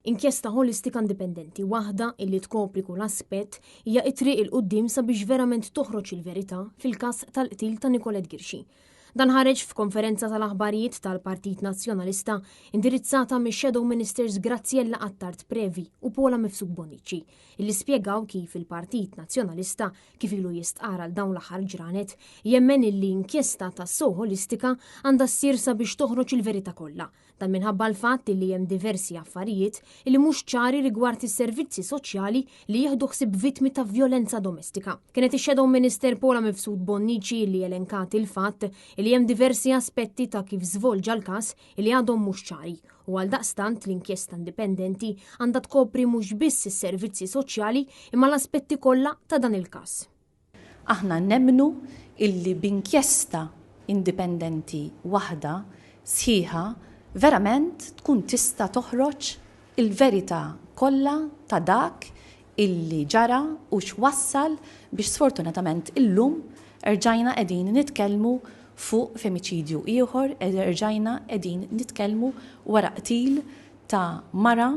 Inkjesta holistika indipendenti waħda illi tkopri kull aspett hija t-triq il-qudiem sabiex verament toħroġ il-verità fil-każ tal-qtil ta' Nicolette Girxi. Dan ħareġ f'konferenza tal-aħbarijiet tal-Partit Nazzjonalista indirizzata mix-Shadow Ministers Graziella Attard Previ u Pola Mifsud Bonnici, illi spjegaw kif il-Partit Nazzjonalista kif ilu jistqara l dawn l-aħħar ġranet jemmen illi inkjesta tas-sew holistika għandha ssir sabiex toħroġ il-verità kollha. Dan minħabba l-fatt li hemm diversi affarijiet li mhux ċari rigward is-servizzi soċjali li jieħdu ħsieb vittmi ta' vjolenza domestika. Kienet ix-Shadow Minister Pola Mifsud Bonnici li elenkati l-fatt li hemm diversi aspetti ta' kif żvolġa l-każ li għadhom mhux ċari u għaldaqstant l-inkjesta indipendenti għandha tkopri mhux biss is-servizzi soċjali imma l-aspetti kollha ta' dan il-każ. Aħna nemmnu illi b'inkjesta indipendenti waħda sħiħa verament tkun tista' toħroġ il-verità kollha ta' dak illi ġara u x'wassal biex sfortunatament illum erġajna qegħdin nitkellmu fuq femiċidju ieħor, erġajna qegħdin nitkellmu wara qtil ta' mara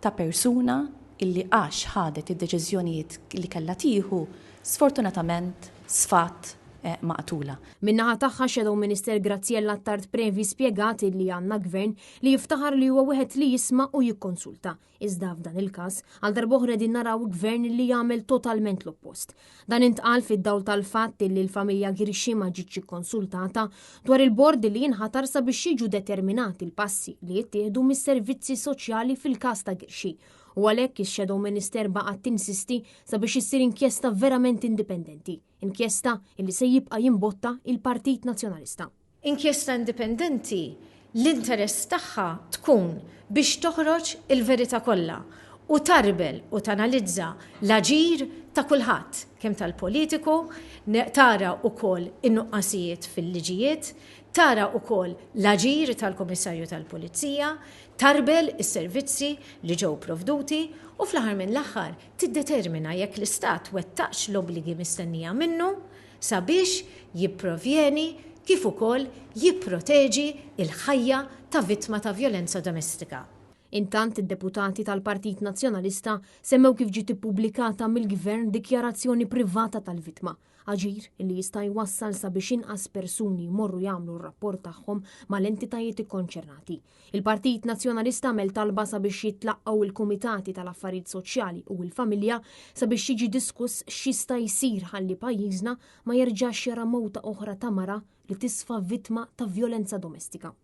ta' persuna illi għax ħadet id-deċiżjonijiet li kellha tieħu sfortunatament sfatt maqtula. Min-naħa tagħha Shadow Minister Graziella Attard Previ spjegat li għandna gvern li jiftaħar li huwa wieħed li jisma' u jikkonsulta. Iżda f'dan il-każ għal darb'oħra din naraw gvern li jagħmel totalment l-oppost. Dan intqal fid-dawl tal-fatt li l-familja Girxi ma ġietx ikkonsultata dwar il-bord li jinħatar sabiex jiġu determinati l-passi li jittieħdu mis-servizzi soċjali fil-każ ta' Girxi. U għalhekk ix-Shadow Minister baqgħet tinsisti sabiex issir inkjesta verament indipendenti, inkjesta illi se jibqa' jimbotta il-Partit Nazzjonalista. Inkjesta indipendenti l-interess tagħha tkun biex toħroġ il-verità kollha u tarbel u tanalizza l-aġir ta' kulħadd, kemm tal-politiku, tara wkoll in-nuqqasijiet fil-liġijiet, tara wkoll l-aġir tal-Kummissarju tal-Pulizija, tarbel is-servizzi li ġew provduti u fl-aħħar minn l-aħħar tiddetermina jekk l-Istat wettaqx l-obbligi mistennija minnu sabiex jipprovjeni kif ukoll jipproteġi il-ħajja ta' vittma ta' vjolenza domestika. Intant id-deputati tal-Partit Nazzjonalista semmew kif ġiet ippubblikata mill-Gvern dikjarazzjoni privata tal-vittma, aġir li jista' jwassal sabiex inqas persuni jmorru jagħmlu r-rapport tagħhom mal-entitajiet ikkonċernati. Il-Partit Nazzjonalista għamel talba sabiex jitlaqgħu il-Kumitati tal-Affarijiet Soċjali u l-Familja sabiex jiġi diskuss x'jista' jsir ħalli pajjiżna ma jerġax jara mowta oħra ta' mara li tisfa' vittma ta' vjolenza domestika.